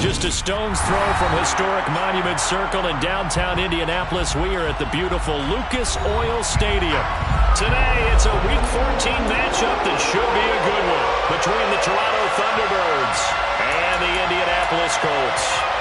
Just a stone's throw from historic Monument Circle in downtown Indianapolis. We are at the beautiful Lucas Oil Stadium. Today, it's a Week 14 matchup that should be a good one between the Toronto Thunderbirds and the Indianapolis Colts.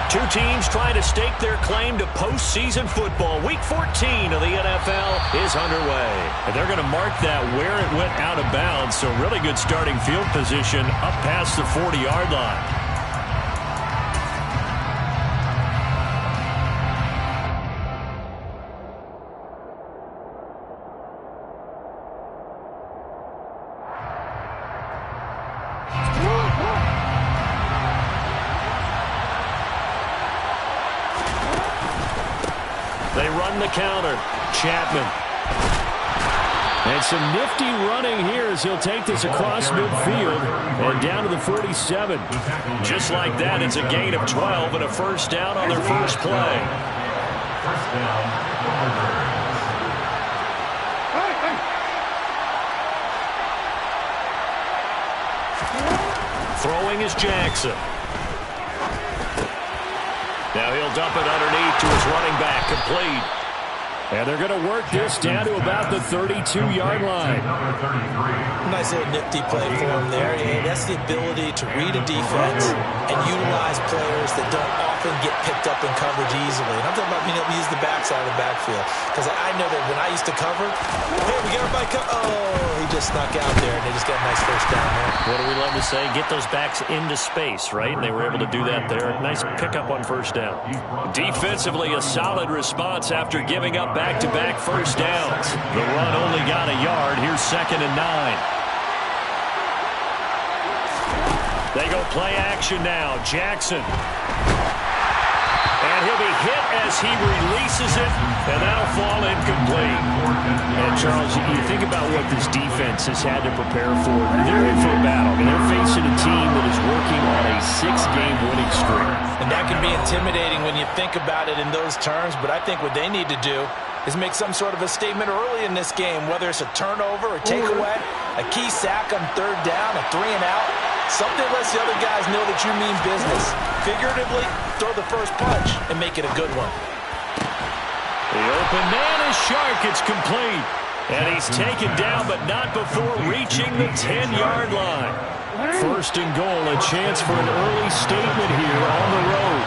Two teams trying to stake their claim to postseason football. Week 14 of the NFL is underway. And they're going to mark that where it went out of bounds. So really good starting field position up past the 40-yard line. They run the counter. Chapman. And some nifty running here as he'll take this across midfield and down to the 47. Just like that, it's a gain of 12 and a first down on their first play. First down. Throwing is Jackson. Now he'll dump it underneath to his running back, complete. And they're going to work this down to about the 32-yard line. Nice little nifty play for him there. Yeah, that's the ability to read a defense and utilize players that don't often get picked up in coverage easily. And I'm talking about being able to use the backside of the backfield. Because I know that when I used to cover, hey, we got everybody he just snuck out there, and they just got a nice first down there. What do we love to say? Get those backs into space, right? And they were able to do that there. Nice pickup on first down. Defensively, a solid response after giving up back-to-back first downs. The run only got a yard. Here's 2nd and 9. They go play action now. Jackson. And he'll be hit as he releases it, and that'll fall incomplete. And, Charles, you think about what this defense has had to prepare for. They're in for a battle. I mean, they're facing a team that is working on a 6-game winning streak. And that can be intimidating when you think about it in those terms, but I think what they need to do is make some sort of a statement early in this game, whether it's a turnover or takeaway, a key sack on 3rd down, a 3-and-out. Something lets the other guys know that you mean business. Figuratively, throw the first punch and make it a good one. The open man is Shark. It's complete. And he's taken down, but not before reaching the 10-yard line. 1st and goal, a chance for an early statement here on the road.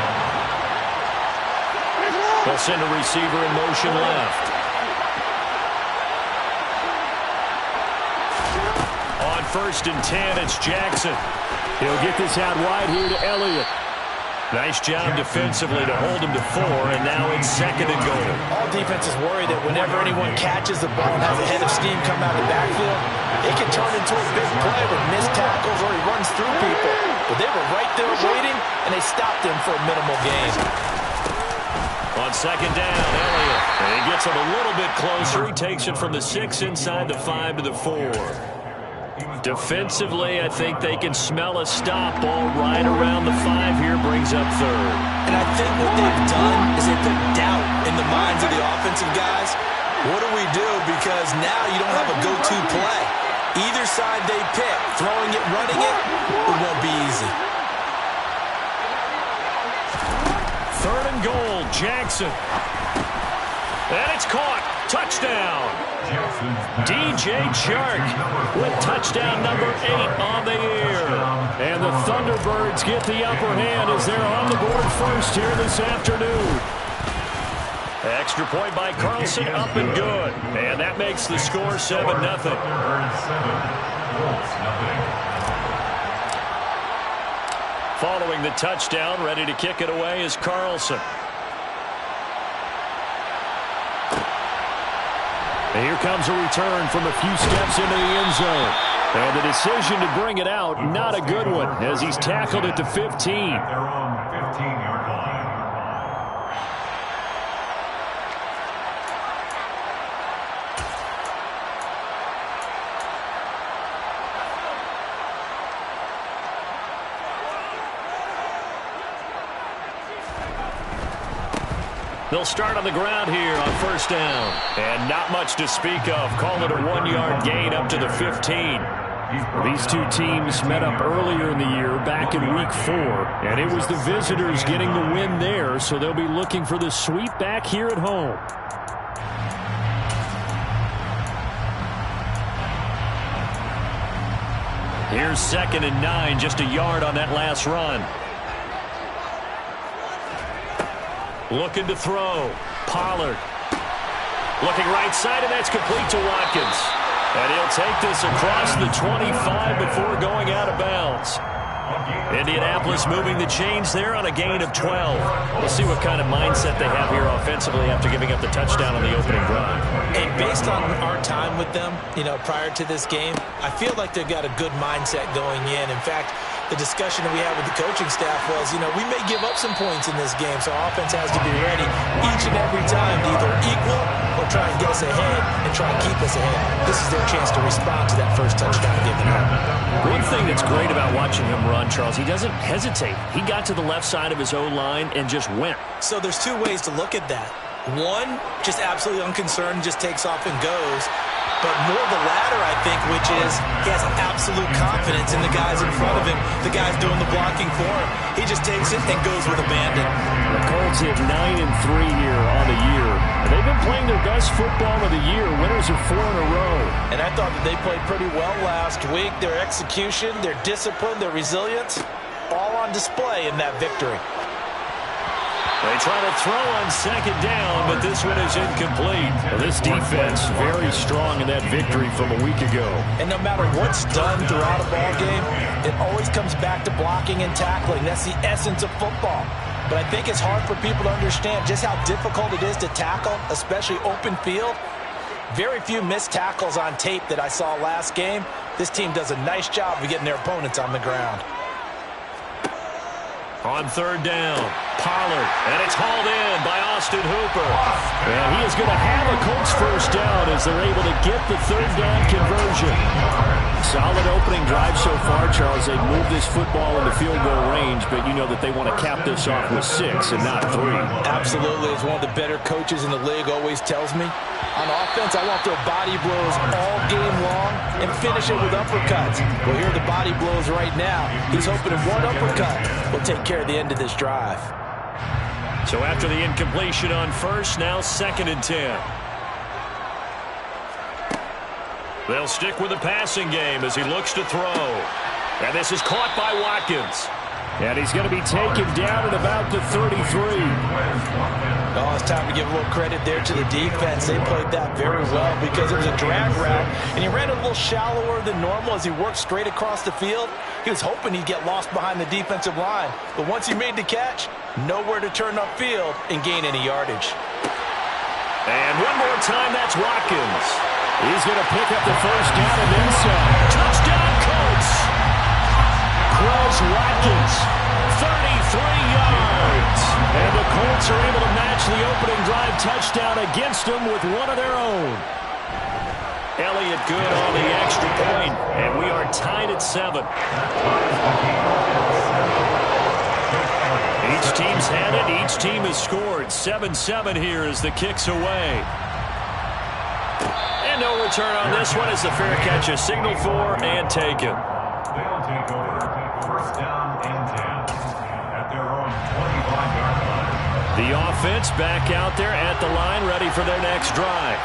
They'll send a receiver in motion left. On 1st and 10, it's Jackson. He'll get this out wide here to Elliott. Nice job defensively to hold him to 4, and now it's 2nd and goal. All defenses worry that whenever anyone catches the ball and has a head of steam come out of the backfield, it can turn into a big play with missed tackles or he runs through people. But they were right there waiting, and they stopped him for a minimal gain. On 2nd down, Elliott. And he gets it a little bit closer. He takes it from the 6 inside the 5 to the 4. Defensively, I think they can smell a stop. Ball right around the 5 here, brings up 3rd. And I think what they've done is they put doubt in the minds of the offensive guys. What do we do? Because now you don't have a go-to play. Either side they pick, throwing it, running it, it won't be easy. 3rd and goal, Jackson. And it's caught. Touchdown. DJ Chark with touchdown number 8 on the year. And the Thunderbirds get the upper hand as they're on the board first here this afternoon. Extra point by Carlson, up and good. And that makes the score 7-0. Following the touchdown, ready to kick it away is Carlson. And here comes a return from a few steps into the end zone. And the decision to bring it out, not a good one, as he's tackled at the 15. Their own 15-yard line. They'll start on the ground here on first down. And not much to speak of. Call it a 1-yard gain up to the 15. These two teams met up earlier in the year, back in Week 4. And it was the visitors getting the win there, so they'll be looking for the sweep back here at home. Here's 2nd and 9, just a yard on that last run. Looking to throw. Pollard. Looking right side, and that's complete to Watkins. And he'll take this across the 25 before going out of bounds. Indianapolis moving the chains there on a gain of 12. We'll see what kind of mindset they have here offensively after giving up the touchdown on the opening drive. And based on our time with them, prior to this game, I feel like they've got a good mindset going in. In fact, the discussion that we had with the coaching staff was, we may give up some points in this game, so our offense has to be ready each and every time to either equal or try and get us ahead and try and keep us ahead. This is their chance to respond to that first touchdown given up. One thing that's great about watching him run, Charles, he doesn't hesitate. He got to the left side of his O-line and just went. So there's two ways to look at that. One, just absolutely unconcerned, just takes off and goes. But more the latter, I think, which is he has absolute confidence in the guys in front of him, the guys doing the blocking for him. He just takes it and goes with abandon. The Colts hit 9-3 here on the year. They've been playing their best football of the year. Winners of 4 in a row. And I thought that they played pretty well last week. Their execution, their discipline, their resilience, all on display in that victory. They try to throw on 2nd down, but this one is incomplete. This defense very strong in that victory from a week ago. And no matter what's done throughout a ball game, it always comes back to blocking and tackling. That's the essence of football. But I think it's hard for people to understand just how difficult it is to tackle, especially open field. Very few missed tackles on tape that I saw last game. This team does a nice job of getting their opponents on the ground. On 3rd down, Pollard, and it's hauled in by Austin Hooper. And he is going to have a Colts first down as they're able to get the 3rd down conversion. Solid opening drive so far, Charles. They moved this football into field goal range, but you know that they want to cap this off with 6 and not 3. Absolutely. As one of the better coaches in the league always tells me, on offense, I want to throw body blows all game long and finish it with uppercuts. Well, here are the body blows right now. He's hoping if one uppercut will take care of the end of this drive. So after the incompletion on first, now 2nd and 10. They'll stick with the passing game as he looks to throw. And this is caught by Watkins. And he's going to be taken down at about the 33. Oh, it's time to give a little credit there to the defense. They played that very well because it was a drag route, and he ran a little shallower than normal as he worked straight across the field. He was hoping he'd get lost behind the defensive line, but once he made the catch, nowhere to turn upfield and gain any yardage. And one more time, that's Watkins. He's going to pick up the first down and then some. Touchdown, Colts! Chris Watkins, 33 yards. And the Colts are able to match the opening drive touchdown against them with one of their own. Elliott good on the extra point, and we are tied at 7. Each team's had it. Each team has scored. 7-7 here as the kick's away. And no return on this one as the fair catch is signaled for and taken. They'll take over. First down and 10 at their own 25-yard line. The offense back out there at the line, ready for their next drive.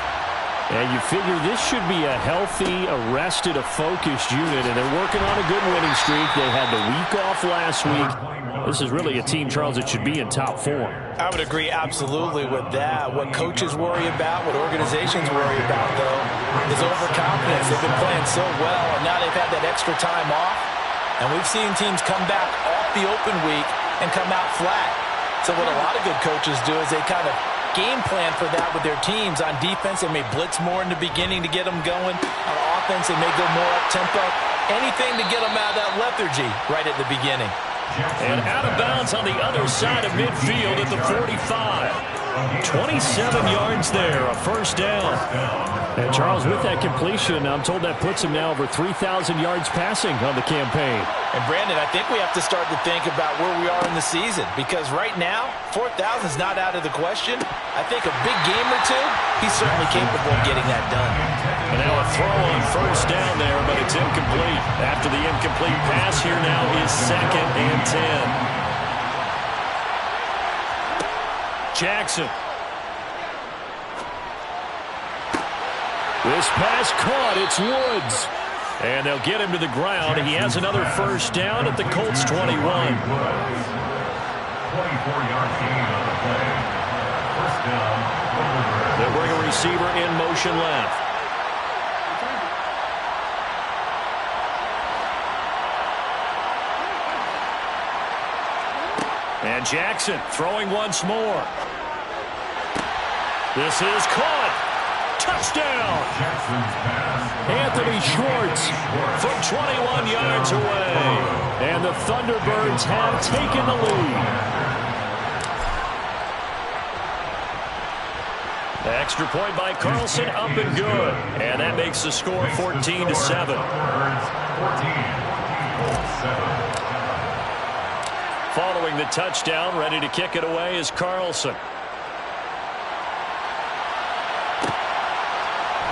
And you figure this should be a healthy, arrested, a focused unit, and they're working on a good winning streak. They had the week off last week. This is really a team, Charles, that should be in top form. I would agree absolutely with that. What coaches worry about, what organizations worry about, though, is overconfidence. They've been playing so well, and now they've had that extra time off. And we've seen teams come back off the open week and come out flat. So what a lot of good coaches do is they kind of game plan for that with their teams. On defense, they may blitz more in the beginning to get them going. On offense, they may go more up-tempo. Anything to get them out of that lethargy right at the beginning. And out of bounds on the other side of midfield at the 45. 27 yards there, a first down. And Charles, with that completion, I'm told that puts him now over 3,000 yards passing on the campaign. And Brandon, I think we have to start to think about where we are in the season, because right now, 4,000 is not out of the question. I think a big game or two, he's certainly capable of getting that done. And now a throw on first down there, but it's incomplete. After the incomplete pass, here now is 2nd and 10. Jackson. This pass caught. It's Woods. And they'll get him to the ground. He has another first down at the Colts 21. 24-yard gain on the play. First down. They'll bring a receiver in motion left. And Jackson throwing once more. This is caught. Touchdown. Anthony Schwartz from 21 yards away. And the Thunderbirds have taken the lead. Extra point by Carlson, up and good. And that makes the score 14-7. Following the touchdown, ready to kick it away is Carlson.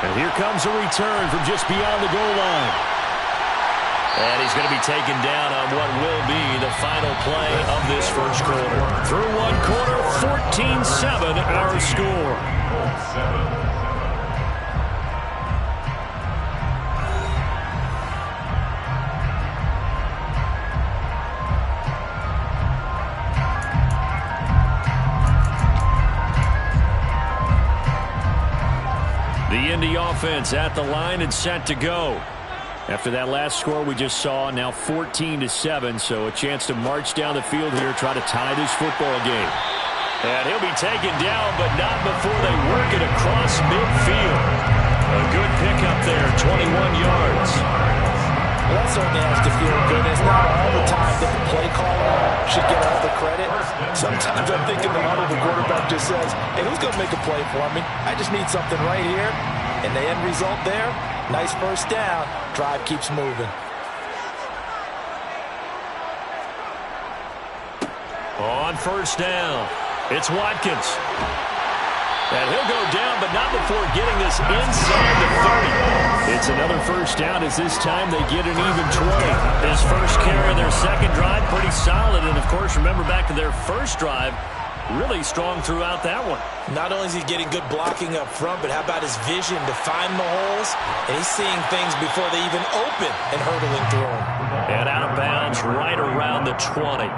And here comes a return from just beyond the goal line. And he's going to be taken down on what will be the final play of this first quarter. Through one quarter, 14-7 our score. The Indy offense at the line and set to go. After that last score we just saw, now 14-7, so a chance to march down the field here, try to tie this football game. And he'll be taken down, but not before they work it across midfield. A good pickup there, 21 yards. Well, that certainly has to feel good. It's not all the time that the play caller should get all the credit. Sometimes I think in the huddle, the quarterback just says, hey, who's going to make a play for me? I just need something right here. And the end result there, nice first down. Drive keeps moving. On first down, it's Watkins. And he'll go down, but not before getting this inside the 30. It's another first down as this time they get an even 20. His first carry of their second drive, pretty solid. And, of course, remember back to their first drive, really strong throughout that one. Not only is he getting good blocking up front, but how about his vision to find the holes? And he's seeing things before they even open and hurdling through them. And out of bounds right around the 20.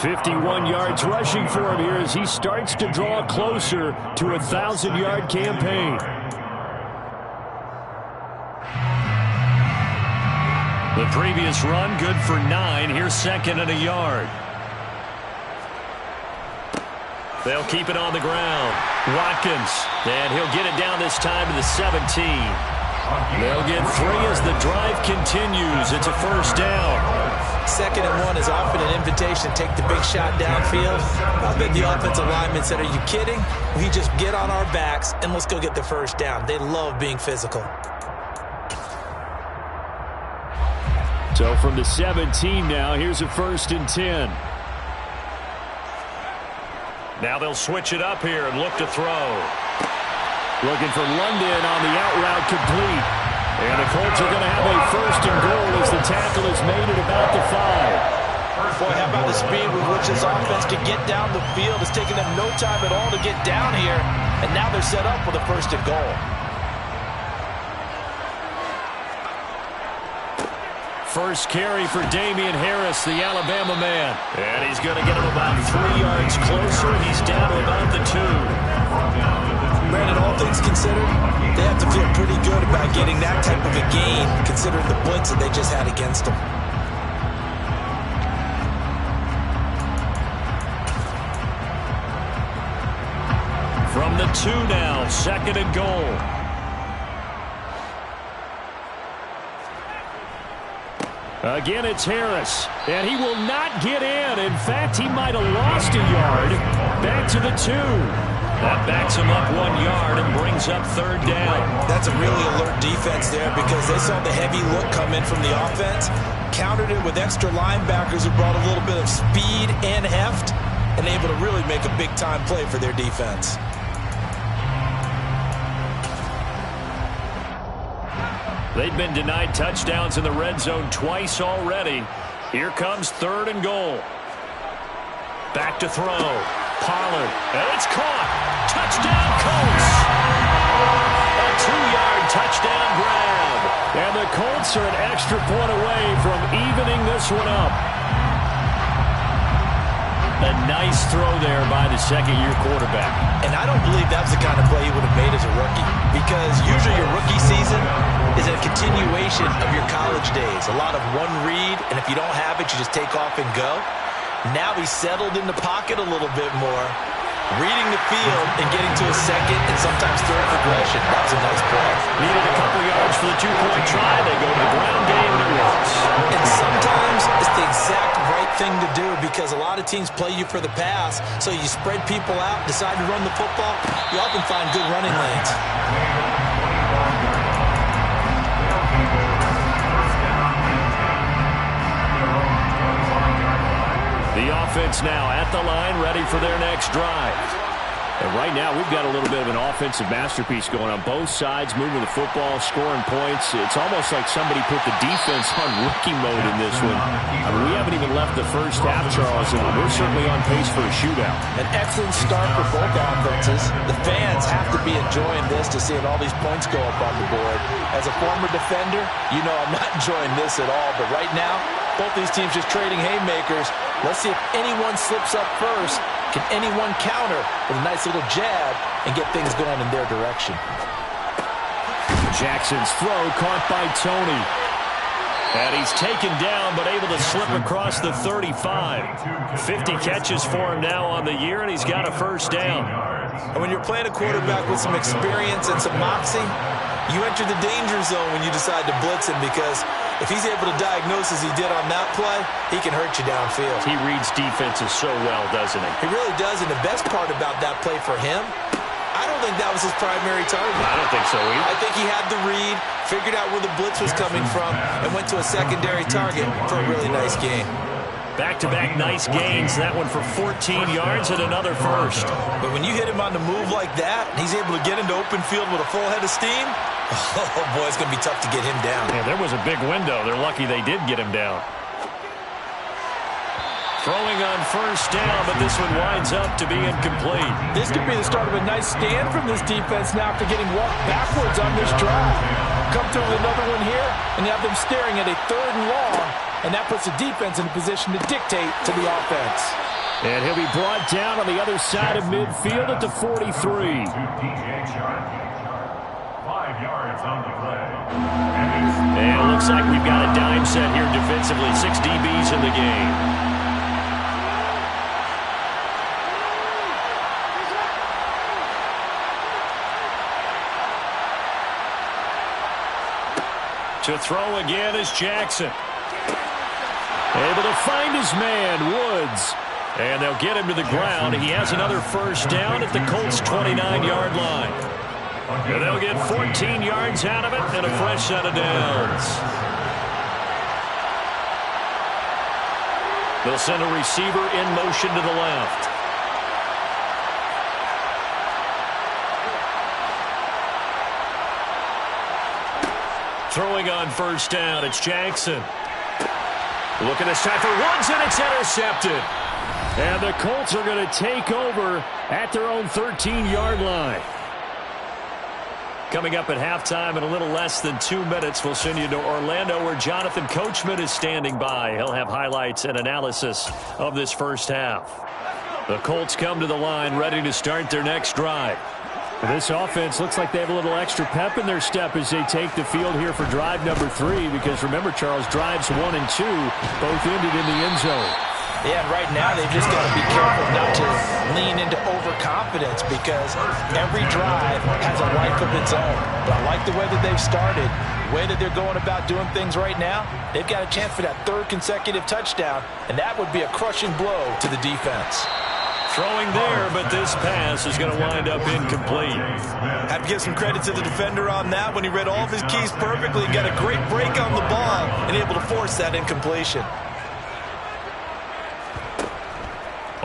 51 yards rushing for him here as he starts to draw closer to a 1,000-yard campaign. The previous run, good for 9. Here's 2nd and a yard. They'll keep it on the ground. Watkins, and he'll get it down this time to the 17. They'll get 3 as the drive continues. It's a first down. 2nd and 1 is often an invitation to take the big shot downfield. I bet the offensive lineman said, are you kidding? We just get on our backs and let's go get the first down. They love being physical. So from the 17 now, here's a 1st and 10. Now they'll switch it up here and look to throw. Looking for London on the out route complete. And the Colts are going to have a 1st and goal as the tackle is made at about the 5. Boy, how about the speed with which this offense can get down the field? It's taken them no time at all to get down here. And now they're set up for the 1st and goal. First carry for Damian Harris, the Alabama man. And he's going to get him about 3 yards closer. He's down to about the 2. Brandon, all things considered, they have to feel pretty good about getting that type of a gain, considering the blitz that they just had against them. From the 2 now, 2nd and goal. Again, it's Harris, and he will not get in. In fact, he might have lost a yard. Back to the 2. That backs him up 1 yard and brings up 3rd down. That's a really alert defense there because they saw the heavy look come in from the offense, countered it with extra linebackers who brought a little bit of speed and heft, and able to really make a big-time play for their defense. They've been denied touchdowns in the red zone twice already. Here comes 3rd and goal. Back to throw. Pollard. And it's caught. Touchdown, Colts. A 2-yard touchdown grab. And the Colts are an extra point away from evening this one up. A nice throw there by the second-year quarterback. And I don't believe that was the kind of play he would have made as a rookie, because usually your rookie season is a continuation of your college days. A lot of one read, and if you don't have it, you just take off and go. Now he's settled in the pocket a little bit more, reading the field and getting to a second and sometimes third progression. That was a nice play. Needed a couple yards for the 2-point try. They go to the ground game and it works. And sometimes it's the exact right thing to do because a lot of teams play you for the pass, so you spread people out, decide to run the football. You often find good running lanes. The offense now at the line, ready for their next drive. And right now, we've got a little bit of an offensive masterpiece going on both sides, moving the football, scoring points. It's almost like somebody put the defense on rookie mode in this one. I mean, we haven't even left the first half, Charles, and we're certainly on pace for a shootout. An excellent start for both offenses. The fans have to be enjoying this to seeing all these points go up on the board. As a former defender, you know I'm not enjoying this at all, but right now, both these teams just trading haymakers. Let's see if anyone slips up first. Can anyone counter with a nice little jab and get things going in their direction? Jackson's throw caught by Tony. And he's taken down but able to slip across the 35. 50 catches for him now on the year, and he's got a first down. And when you're playing a quarterback with some experience and some moxie, you enter the danger zone when you decide to blitz him, because if he's able to diagnose as he did on that play, he can hurt you downfield. He reads defenses so well, doesn't he? He really does, and the best part about that play for him, I don't think that was his primary target. I don't think so either. I think he had the read, figured out where the blitz was coming from, and went to a secondary target for a really nice game. Back-to-back nice gains. That one for 14 yards and another first. But when you hit him on the move like that, and he's able to get into open field with a full head of steam, oh boy, it's going to be tough to get him down. Yeah, there was a big window. They're lucky they did get him down. Throwing on first down, but this one winds up to be incomplete. This could be the start of a nice stand from this defense now after getting walked backwards on this drive. Come through with another one here, and you have them staring at a 3rd and long, and that puts the defense in a position to dictate to the offense. And he'll be brought down on the other side of midfield at the 43. To DJ Sharp. 5 yards on the play. And it looks like we've got a dime set here defensively. 6 DBs in the game. To throw again is Jackson. Able to find his man, Woods. And they'll get him to the ground. He has another first down at the Colts' 29-yard line. And they'll get 14 yards out of it and a fresh set of downs. They'll send a receiver in motion to the left. Throwing on first down, it's Jackson. Looking this time for Woods, and it's intercepted. And the Colts are going to take over at their own 13-yard line. Coming up at halftime in a little less than 2 minutes, we'll send you to Orlando where Jonathan Coachman is standing by. He'll have highlights and analysis of this first half. The Colts come to the line ready to start their next drive. This offense looks like they have a little extra pep in their step as they take the field here for drive number 3, because remember, Charles, drives 1 and 2 both ended in the end zone. Yeah, and right now they've just got to be careful not to lean into overconfidence, because every drive has a life of its own. But I like the way that they've started, the way that they're going about doing things right now. They've got a chance for that 3rd consecutive touchdown, and that would be a crushing blow to the defense. Throwing there, but this pass is going to wind up incomplete. Have to give some credit to the defender on that when he read all of his keys perfectly and got a great break on the ball and able to force that incompletion.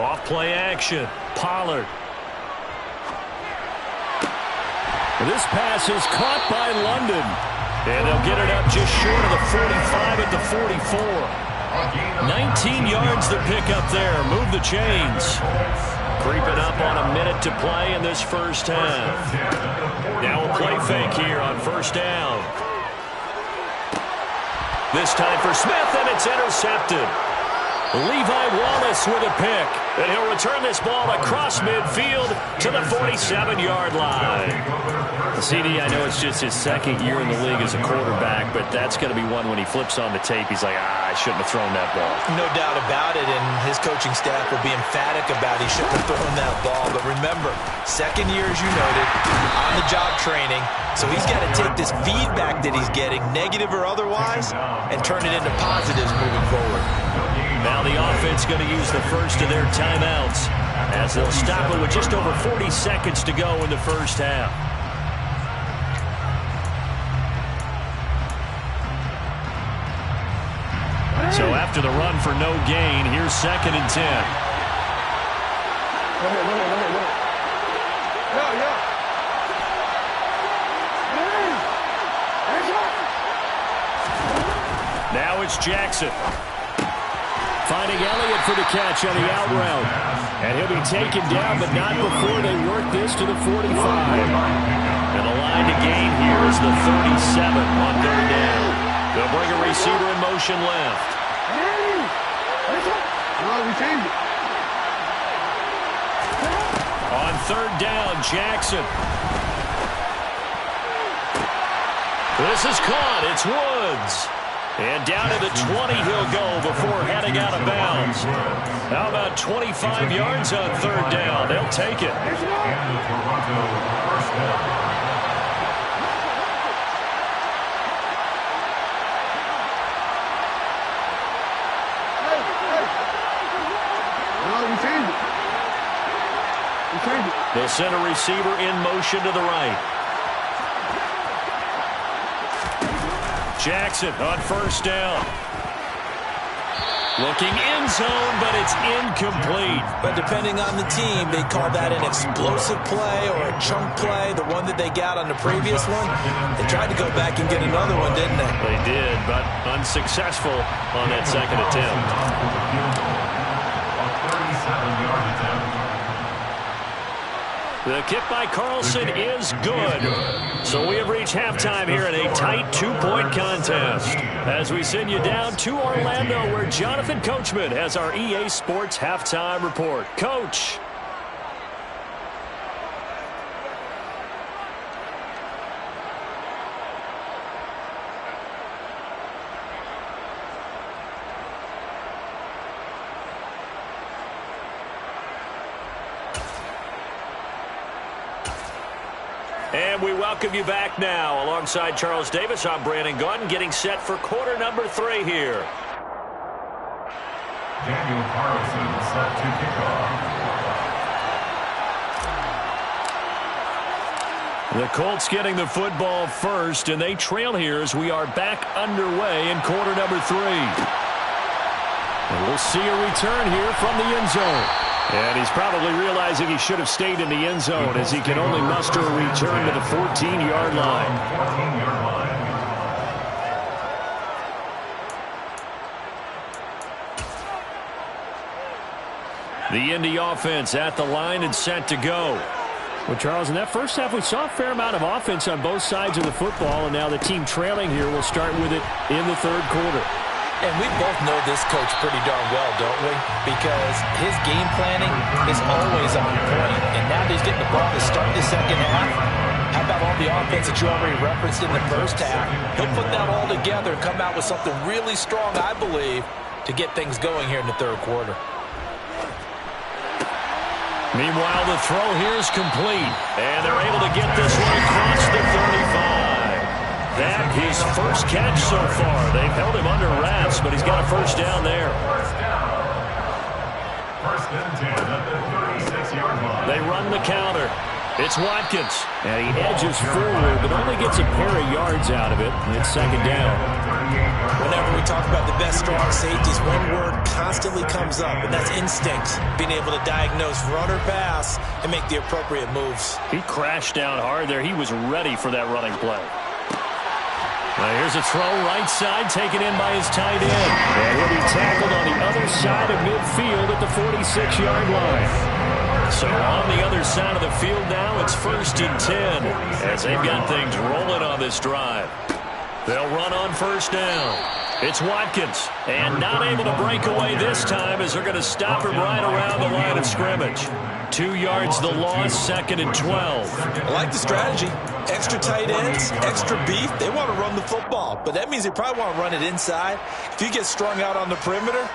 Off play action. Pollard. This pass is caught by London. And they'll get it up just short of the 45 at the 44. 19 yards to pick up there. Move the chains. Creeping up on a minute to play in this first half. Now a play fake here on first down. This time for Smith, and it's intercepted. Levi Wallace with a pick, and he'll return this ball across midfield to the 47-yard line. CD, I know it's just his second year in the league as a quarterback, but that's going to be one when he flips on the tape, he's like, I shouldn't have thrown that ball. No doubt about it, and his coaching staff will be emphatic about he shouldn't have thrown that ball. But remember, second year, as you noted, on-the-job training, so he's got to take this feedback that he's getting, negative or otherwise, and turn it into positives moving forward. Now the offense going to use the first of their timeouts as they'll stop it with just over 40 seconds to go in the first half. So after the run for no gain, here's 2nd and 10. Now it's Jackson. Finding Elliott for the catch on the out route. And he'll be taken down, but not before they work this to the 45. And the line to gain here is the 37 on 3rd down. They'll bring a receiver in motion left. On 3rd down, Jackson. This is caught. It's Woods. And down to the 20 he'll go before heading out of bounds. How about 25 yards on 3rd down? They'll take it. They'll send a receiver in motion to the right. Jackson on 1st down. Looking end zone, but it's incomplete. But depending on the team, they call that an explosive play or a chunk play, the one that they got on the previous one. They tried to go back and get another one, didn't they? They did, but unsuccessful on that 2nd attempt. The kick by Carlson is good. So we have reached halftime here in a tight 2-point contest. As we send you down to Orlando, where Jonathan Coachman has our EA Sports halftime report. Coach. And we welcome you back now. Alongside Charles Davis, I'm Brandon Gaudin, getting set for quarter number 3 here. Daniel Carlson set to kick off. The Colts getting the football first, and they trail here as we are back underway in quarter number 3. And we'll see a return here from the end zone. And he's probably realizing he should have stayed in the end zone as he can only muster a return to the 14-yard line. The Indy offense at the line and set to go. Well, Charles, in that first half, we saw a fair amount of offense on both sides of the football, and now the team trailing here will start with it in the 3rd quarter. And we both know this coach pretty darn well, don't we? Because his game planning is always on point. And now that he's getting the ball to start the 2nd half, how about all the offense that you already referenced in the first half? He'll put that all together and come out with something really strong, I believe, to get things going here in the 3rd quarter. Meanwhile, the throw here is complete. And they're able to get this one across the 35. That his first catch so far. They've held him under wraps, but he's got a first down there. First and 10 at the 36-yard line. They run the counter. It's Watkins. And he edges forward, but only gets a pair of yards out of it. And it's second down. Whenever we talk about the best strong safeties, one word constantly comes up, and that's instinct. Being able to diagnose run or pass and make the appropriate moves. He crashed down hard there. He was ready for that running play. Now here's a throw right side, taken in by his tight end. And he'll be tackled on the other side of midfield at the 46-yard line. So on the other side of the field now, it's 1st and 10 as they've got things rolling on this drive. They'll run on 1st down. It's Watkins, and not able to break away this time as they're going to stop him right around the line of scrimmage. 2 yards the loss, 2nd and 12. I like the strategy. Extra tight ends, extra beef. They want to run the football, but that means they probably want to run it inside. If you get strung out on the perimeter,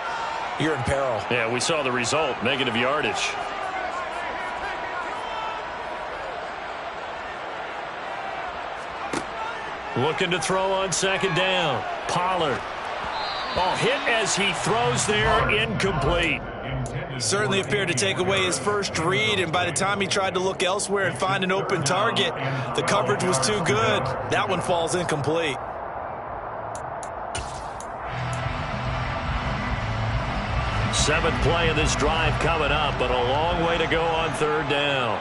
you're in peril. Yeah, we saw the result, negative yardage. Looking to throw on 2nd down. Pollard. Oh, hit as he throws there, incomplete. Certainly appeared to take away his first read, and by the time he tried to look elsewhere and find an open target, the coverage was too good. That one falls incomplete. Seventh play of this drive coming up, but a long way to go on 3rd down.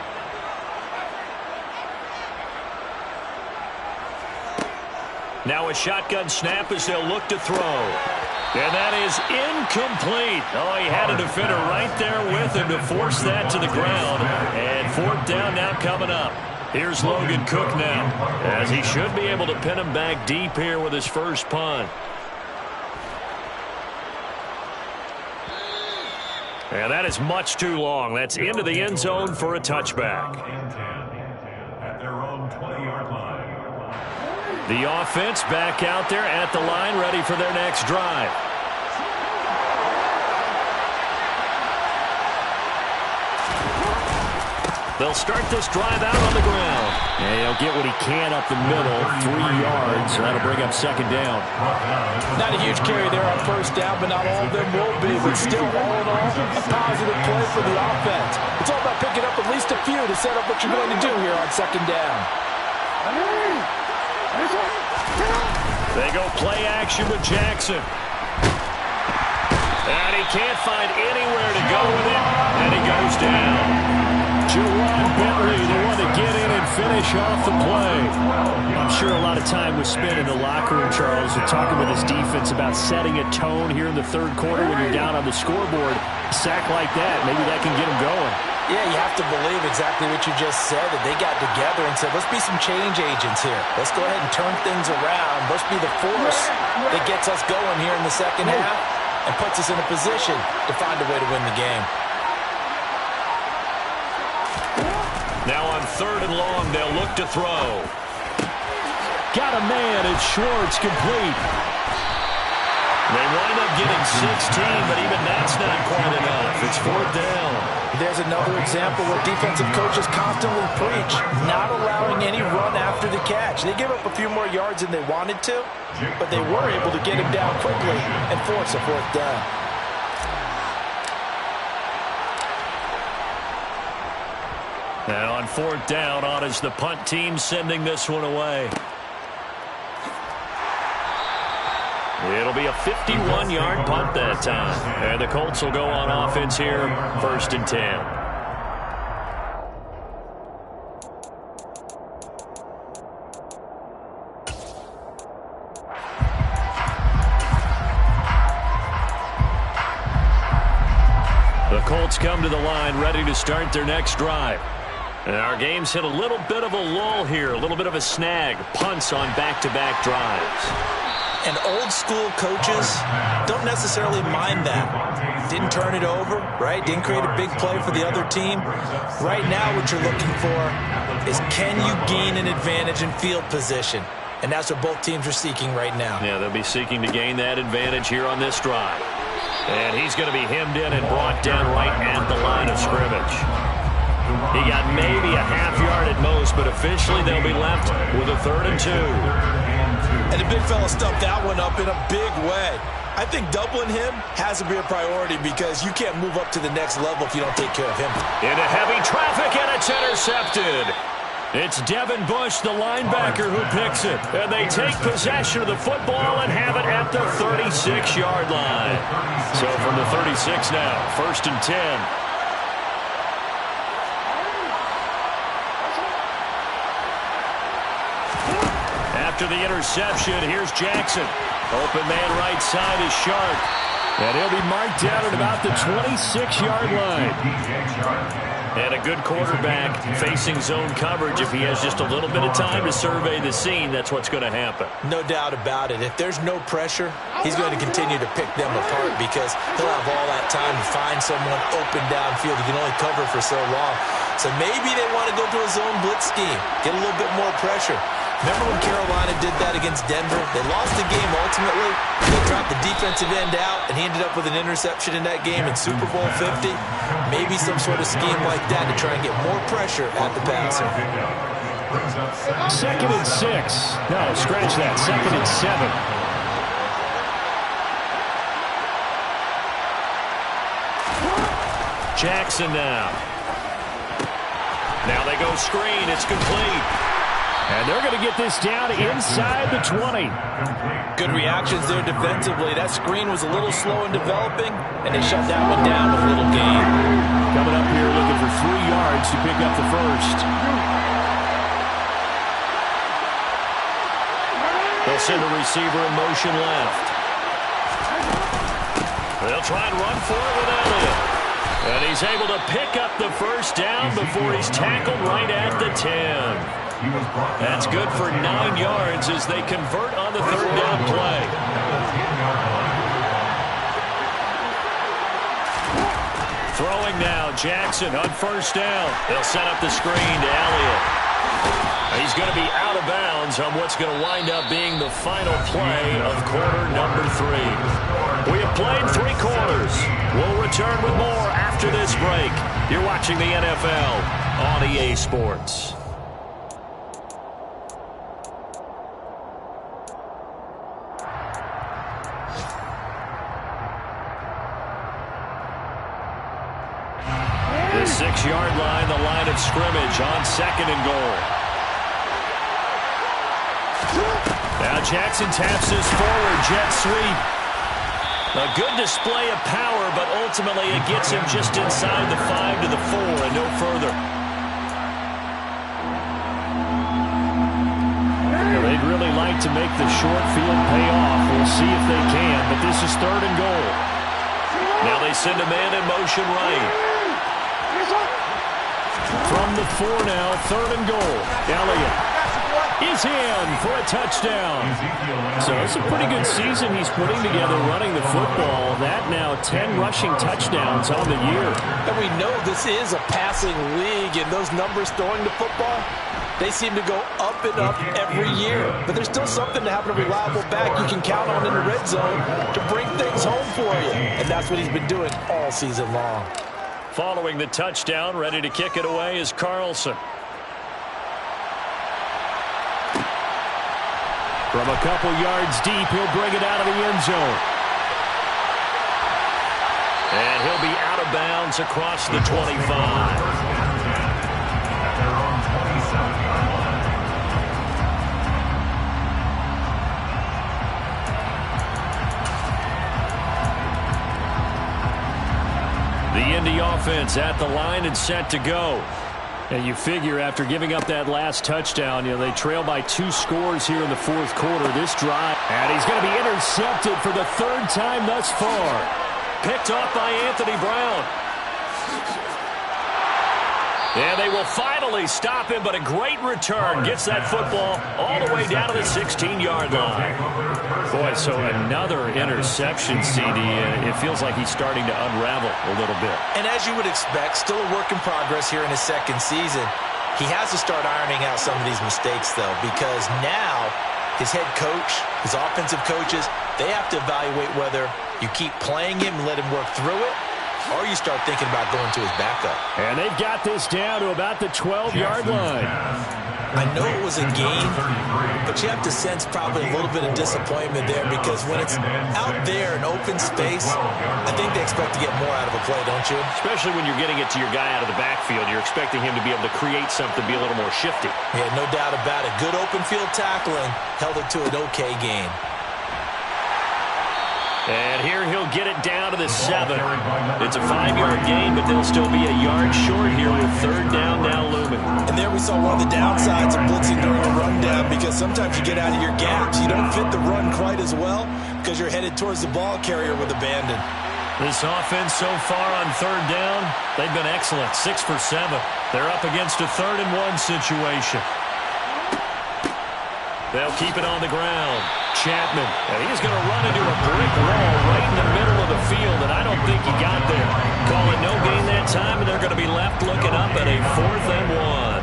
Now a shotgun snap as they'll look to throw. And that is incomplete. Oh, he had a defender right there with him to force that to the ground. And 4th down now coming up. Here's Logan Cook now, as he should be able to pin him back deep here with his first punt. And that is much too long. That's into the end zone for a touchback. At their own 20-yard line. The offense back out there at the line, ready for their next drive. They'll start this drive out on the ground. And he'll get what he can up the middle, 3 yards. So that'll bring up 2nd down. Not a huge carry there on 1st down, but not all of them will be. But still, all in all, a positive play for the offense. It's all about picking up at least a few to set up what you're going to do here on 2nd down. They go play action with Jackson. And he can't find anywhere to go with it. And he goes down. Jawan Bentley, the one to get in and finish off the play. I'm sure a lot of time was spent in the locker room, Charles, with talking with his defense about setting a tone here in the 3rd quarter when you're down on the scoreboard. A sack like that, maybe that can get him going. Yeah, you have to believe exactly what you just said, that they got together and said, let's be some change agents here. Let's go ahead and turn things around. Let's be the force that gets us going here in the 2nd half and puts us in a position to find a way to win the game. Now on 3rd and long, they'll look to throw. Got a man, it's Schwartz, complete. They wind up getting 16, but even that's not quite enough. It's 4th down. There's another example where defensive coaches constantly preach, not allowing any run after the catch. They give up a few more yards than they wanted to, but they were able to get him down quickly and force a 4th down. And on 4th down, on is the punt team sending this one away. It'll be a 51-yard punt that time. And the Colts will go on offense here, 1st and 10. The Colts come to the line ready to start their next drive. And our game's hit a little bit of a lull here, a little bit of a snag. Punts on back-to-back drives. And old-school coaches don't necessarily mind that. Didn't turn it over, right? Didn't create a big play for the other team. Right now what you're looking for is, can you gain an advantage in field position? And that's what both teams are seeking right now. Yeah, they'll be seeking to gain that advantage here on this drive. And he's going to be hemmed in and brought down right at the line of scrimmage. He got maybe a half yard at most, but officially they'll be left with a 3rd and 2. And the big fella stuffed that one up in a big way. I think doubling him has to be a priority because you can't move up to the next level if you don't take care of him. Into heavy traffic, and it's intercepted. It's Devin Bush, the linebacker, who picks it. And they take possession of the football and have it at the 36-yard line. So from the 36 now, 1st and 10. After the interception, here's Jackson. Open man right side is Sharp. And he'll be marked down at about the 26-yard line. And a good quarterback facing zone coverage. If he has just a little bit of time to survey the scene, that's what's going to happen. No doubt about it. If there's no pressure, he's going to continue to pick them apart because he'll have all that time to find someone open downfield. He can only cover for so long. So maybe they want to go to a zone blitz scheme, get a little bit more pressure. Remember when Carolina did that against Denver? They lost the game ultimately. They dropped the defensive end out, and he ended up with an interception in that game in Super Bowl 50. Maybe some sort of scheme like that to try and get more pressure at the passer. 2nd and 6. No, scratch that. 2nd and 7. Jackson now. Now they go screen. It's complete. And they're going to get this down inside the 20. Good reactions there defensively. That screen was a little slow in developing, and they shut that one down with a little gain. Coming up here looking for 3 yards to pick up the first. They'll send the receiver in motion left. They'll try and run for it with Elliott. And he's able to pick up the first down before he's tackled right at the 10. That's good for 9 yards as they convert on the 3rd down play. Throwing now, Jackson on 1st down. They'll set up the screen to Elliott. He's going to be out of bounds on what's going to wind up being the final play of quarter number 3. We have played 3 quarters. We'll return with more after this break. You're watching the NFL on EA Sports. The 6-yard line, the line of scrimmage on 2nd and goal. Now Jackson taps this forward, jet sweep. A good display of power, but ultimately it gets him just inside the 5 to the 4 and no further. Well, they'd really like to make the short field pay off. We'll see if they can, but this is 3rd and goal. Now they send a man in motion right. From the 4 now, 3rd and goal. Elliott is in for a touchdown. So it's a pretty good season he's putting together running the football. That now 10 rushing touchdowns on the year. And we know this is a passing league, and those numbers throwing the football, they seem to go up and up every year. But there's still something to having a reliable back you can count on in the red zone to bring things home for you. And that's what he's been doing all season long. Following the touchdown, ready to kick it away is Carlson. From a couple yards deep, he'll bring it out of the end zone. And he'll be out of bounds across the 25. The Indy offense at the line and set to go. And you figure after giving up that last touchdown, they trail by 2 scores here in the 4th quarter. This drive, and he's going to be intercepted for the 3rd time thus far. Picked off by Anthony Brown. And they will finally stop him, but a great return. Gets that football all the way down to the 16-yard line. Boy, so another interception, CD. It feels like he's starting to unravel a little bit. And as you would expect, still a work in progress here in his 2nd season. He has to start ironing out some of these mistakes, though, because now his head coach, his offensive coaches, they have to evaluate whether you keep playing him and let him work through it, or you start thinking about going to his backup. And they've got this down to about the 12-yard line. I know it was a gain, but you have to sense probably a little bit of disappointment there because when it's out there in open space, I think they expect to get more out of a play, don't you? Especially when you're getting it to your guy out of the backfield. You're expecting him to be able to create something, be a little more shifty. Yeah, no doubt about it. Good open field tackling held it to an okay gain. And here he'll get it down to the 7. It's a 5-yard gain, but they'll still be a yard short here with third down now looming. And there we saw one of the downsides of blitzing during a rundown because sometimes you get out of your gaps. You don't fit the run quite as well because you're headed towards the ball carrier with abandon. This offense so far on third down, they've been excellent. 6 for 7. They're up against a 3rd-and-1 situation. They'll keep it on the ground. Chapman, and he's going to run into a brick wall right in the middle of the field, and I don't think he got there. Call it no gain that time, and they're going to be left looking up at a 4th-and-1.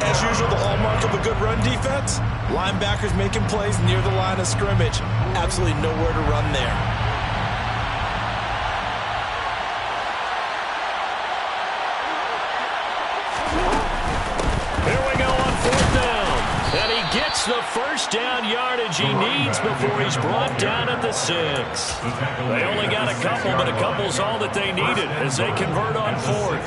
As usual, the hallmark of a good run defense, linebackers making plays near the line of scrimmage. Absolutely nowhere to run there. Here we go on 4th down. And he gets the first down yardage he needs before he's brought down at the 6. They only got a couple, but a couple's all that they needed as they convert on 4th.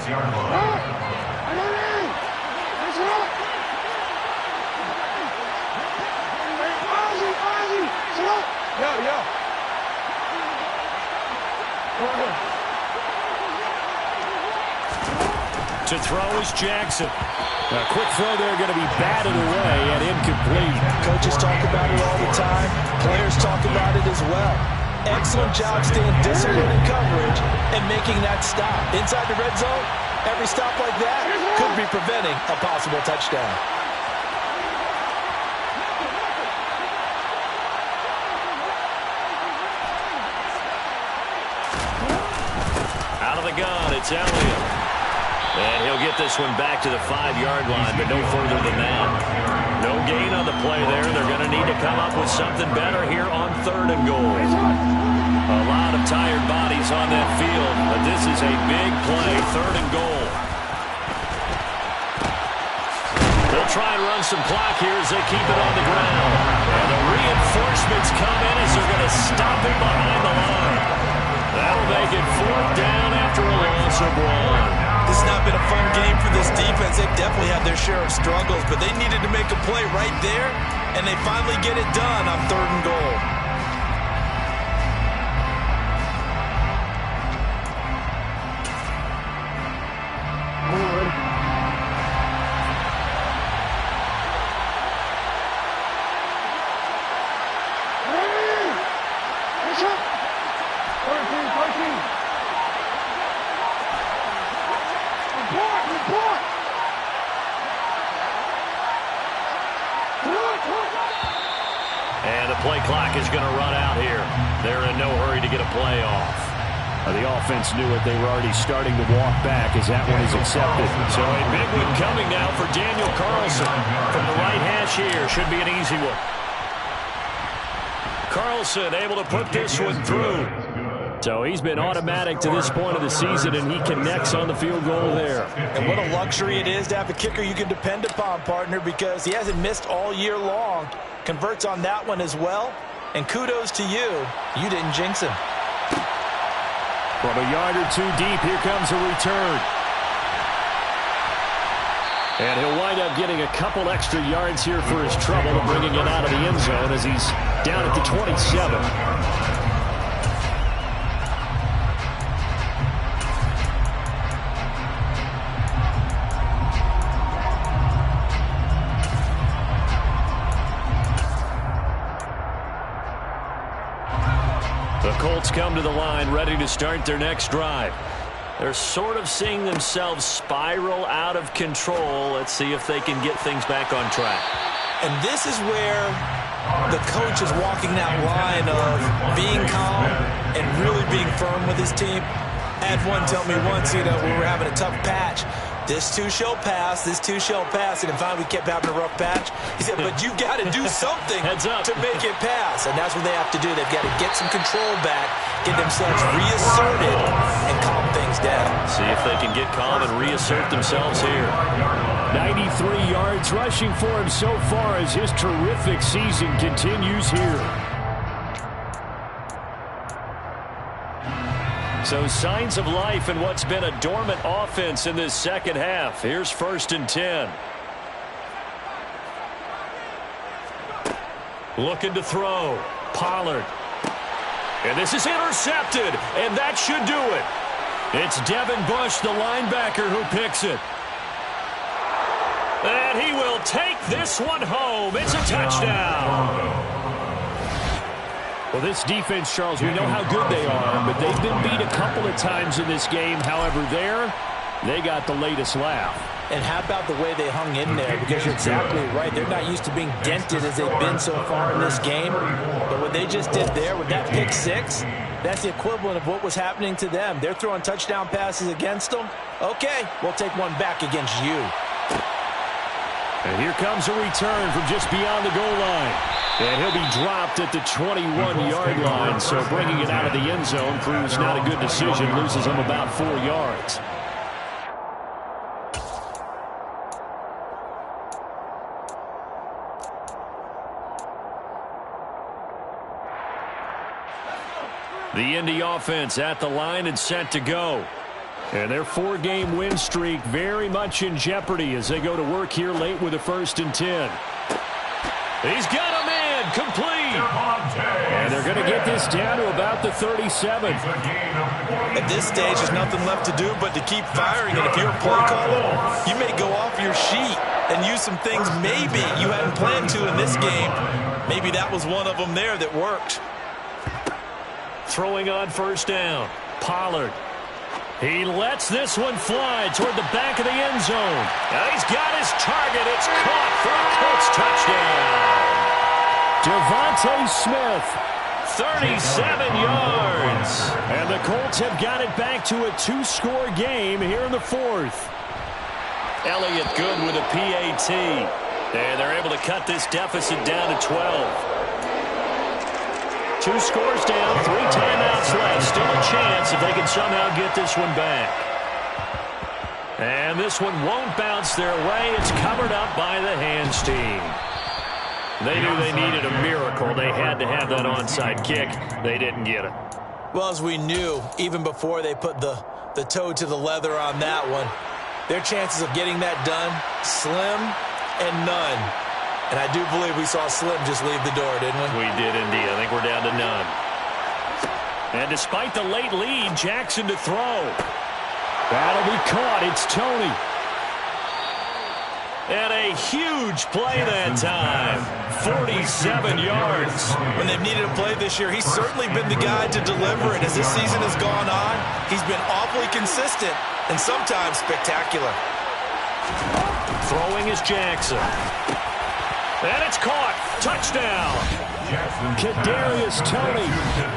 To throw is Jackson. A quick throw there going to be batted away and incomplete. Coaches talk about it all the time. Players talk about it as well. Excellent job staying disciplined in coverage and making that stop. Inside the red zone, every stop like that could be preventing a possible touchdown. Out of the gun, it's Elliott. And he'll get this one back to the 5-yard line, but no further than that. No gain on the play there. They're going to need to come up with something better here on 3rd and goal. A lot of tired bodies on that field, but this is a big play, 3rd and goal. They'll try and run some clock here as they keep it on the ground. And the reinforcements come in as they're going to stop him behind the line. That'll make it 4th down after a loss of 1. This has not been a fun game for this defense. They've definitely had their share of struggles, but they needed to make a play right there, and they finally get it done on 3rd and goal. And the play clock is going to run out here. They're in no hurry to get a play off. The offense knew it. They were already starting to walk back as that one is accepted. So a big one coming now for Daniel Carlson. From the right hash here. Should be an easy one. Carlson able to put this one through. So he's been automatic to this point of the season, and he connects on the field goal there. And what a luxury it is to have a kicker you can depend upon, partner, because he hasn't missed all year long. Converts on that one as well. And kudos to you. You didn't jinx him. From a yard or two deep, here comes a return. And he'll wind up getting a couple extra yards here for his trouble and bringing it out of the end zone as he's down at the 27. The Colts come to the line ready to start their next drive. They're sort of seeing themselves spiral out of control. Let's see if they can get things back on track. And this is where the coach is walking that line of being calm and really being firm with his team. I had one tell me once, we were having a tough patch. This too shall pass. This too shall pass. And finally, we kept having a rough patch. He said, but you got to do something to make it pass. And that's what they have to do. They've got to get some control back, get themselves reasserted, and calm things down. See if they can get calm and reassert themselves here. 93 yards rushing for him so far as his terrific season continues here. So signs of life in what's been a dormant offense in this second half. Here's 1st and 10. Looking to throw. Pollard. And this is intercepted, and that should do it. It's Devin Bush, the linebacker, who picks it. And he will take this one home. It's a touchdown. Well, this defense, Charles, we know how good they are, but they've been beat a couple of times in this game. However, they got the latest laugh. And how about the way they hung in there? Because you're exactly right. They're not used to being dented as they've been so far in this game. But what they just did there with that pick six, that's the equivalent of what was happening to them. They're throwing touchdown passes against them. Okay, we'll take one back against you. And here comes a return from just beyond the goal line. And he'll be dropped at the 21-yard line. So bringing it out of the end zone proves not a good decision. Loses him about 4 yards. The Indy offense at the line and set to go. And their 4-game win streak very much in jeopardy as they go to work here late with a 1st and 10. He's got a man complete. And they're going to get this down to about the 37. At this stage, there's nothing left to do but to keep firing. And if you're a play caller, you may go off your sheet and use some things maybe you hadn't planned to in this game. Maybe that was one of them there that worked. Throwing on 1st down. Pollard. He lets this one fly toward the back of the end zone. Now he's got his target. It's caught for a Colts touchdown. Devontae Smith. 37 yards. And the Colts have got it back to a 2-score game here in the 4th. Elliott good with a PAT. And they're able to cut this deficit down to 12. 2 scores down, 3 timeouts left. Still a chance if they can somehow get this one back. And this one won't bounce their way. It's covered up by the hands team. They knew they needed a miracle. They had to have that onside kick. They didn't get it. Well, as we knew, even before they put the toe to the leather on that one, their chances of getting that done, slim and none. And I do believe we saw Slim just leave the door, didn't we? We did indeed. I think we're down to none. And despite the late lead, Jackson to throw. That'll be caught. It's Tony. And a huge play that time. 47 yards. When they've needed a play this year, he's certainly been the guy to deliver. And as this season has gone on, he's been awfully consistent and sometimes spectacular. Throwing is Jackson. And it's caught. Touchdown. Kadarius Toney.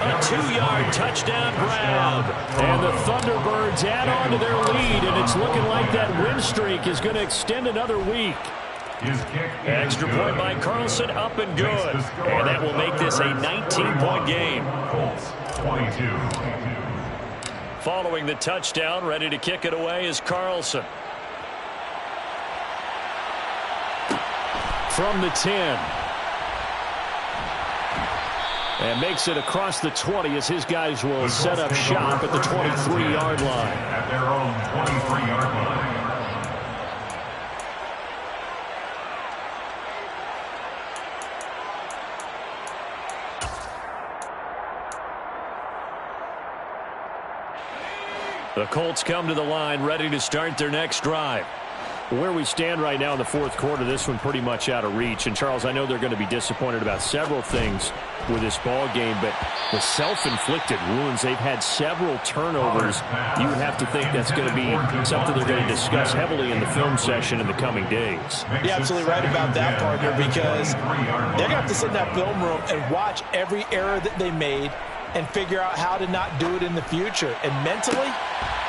A 2-yard touchdown grab. And the Thunderbirds add on to their lead, and it's looking like that win streak is going to extend another week. Extra point by Carlson, up and good. And that will make this a 19-point game. Colts 22. Following the touchdown, ready to kick it away is Carlson. From the 10. And makes it across the 20 as his guys will set up shop at the 23-yard line. At their own 23-yard line. The Colts come to the line, ready to start their next drive. Where we stand right now in the 4th quarter, this one pretty much out of reach. And, Charles, I know they're going to be disappointed about several things with this ball game, but the self-inflicted wounds, they've had several turnovers. You would have to think that's going to be something they're going to discuss heavily in the film session in the coming days. You're absolutely right about that, partner, because they're going to have to sit in that film room and watch every error that they made and figure out how to not do it in the future. And mentally.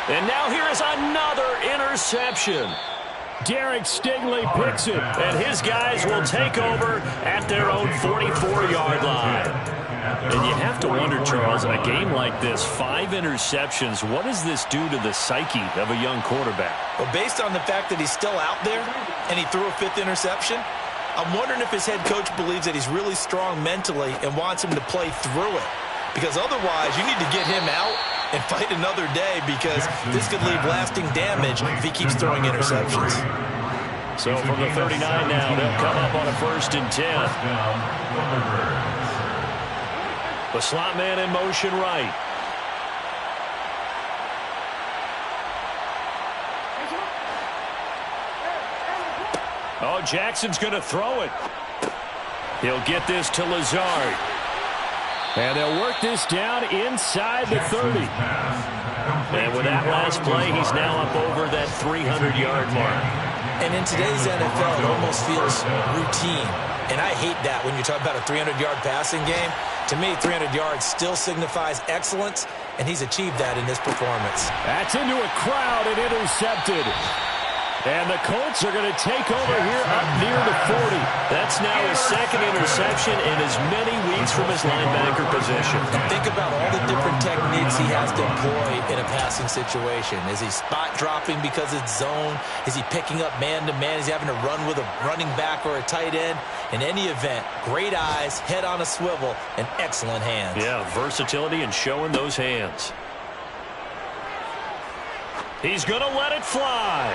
And now here is another interception. Derek Stingley picks it, and his guys will take over at their own 44-yard line. And you have to wonder, Charles, a game like this, 5 interceptions, what does this do to the psyche of a young quarterback? Well, based on the fact that he's still out there and he threw a 5th interception, I'm wondering if his head coach believes that he's really strong mentally and wants him to play through it. Because otherwise, you need to get him out and fight another day, because this could leave lasting damage if he keeps throwing interceptions. So from the 39 now, they'll come up on a 1st and 10. The slot man in motion right. Oh, Jackson's going to throw it. He'll get this to Lazard. And they'll work this down inside the 30. And with that last play, he's now up over that 300-yard mark. And in today's NFL, it almost feels routine. And I hate that when you talk about a 300-yard passing game. To me, 300 yards still signifies excellence, and he's achieved that in this performance. That's into a crowd and intercepted. And the Colts are going to take over here up near the 40. That's now his 2nd interception in as many weeks from his linebacker position. Think about all the different techniques he has to employ in a passing situation. Is he spot dropping because it's zone? Is he picking up man-to-man? Is he having to run with a running back or a tight end? In any event, great eyes, head on a swivel, and excellent hands. Yeah, versatility and showing those hands. He's going to let it fly.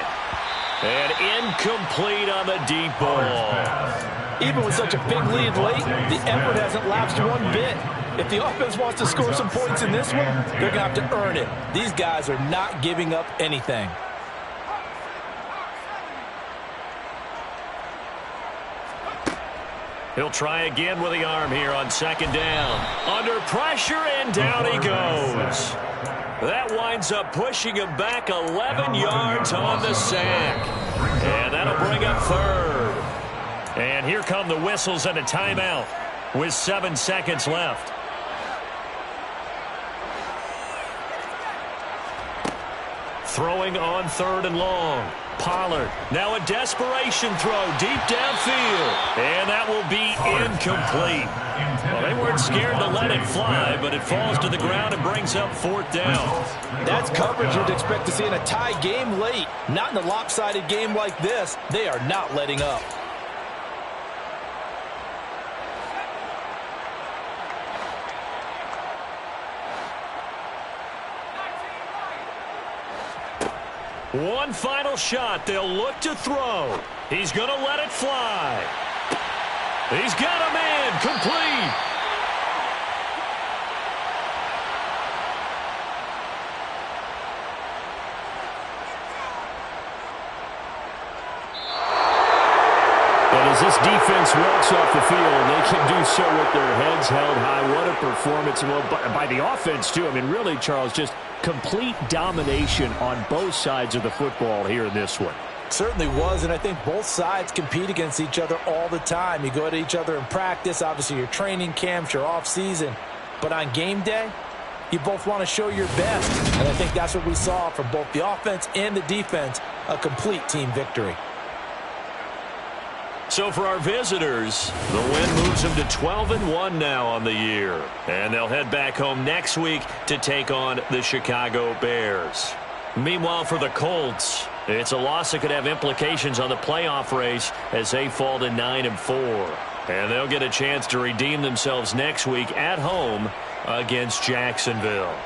And incomplete on the deep ball. Even with such a big lead late, the effort hasn't lapsed one bit. If the offense wants to score some points in this one, they're going to have to earn it. These guys are not giving up anything. He'll try again with the arm here on 2nd down. Under pressure, and down he goes. That winds up pushing him back 11 yards on the sack. And that'll bring up 3rd. And here come the whistles and a timeout with 7 seconds left. Throwing on 3rd and long. Pollard, now a desperation throw deep downfield. And that will be incomplete. Well, they weren't scared to let it fly, but it falls to the ground and brings up 4th down. That's coverage you'd expect to see in a tie game late. Not in a lopsided game like this. They are not letting up. One final shot. They'll look to throw. He's going to let it fly. He's got a man. Complete. And as this defense walks off the field, they can do so with their heads held high. What a performance. Well, by the offense, too. I mean, really, Charles, just complete domination on both sides of the football here in this one. Certainly was, and I think both sides compete against each other all the time. You go at each other in practice, obviously your training camps, your off-season. But on game day, you both want to show your best. And I think that's what we saw from both the offense and the defense, a complete team victory. So for our visitors, the win moves them to 12-1 now on the year. And they'll head back home next week to take on the Chicago Bears. Meanwhile, for the Colts, it's a loss that could have implications on the playoff race as they fall to 9-4. And they'll get a chance to redeem themselves next week at home against Jacksonville.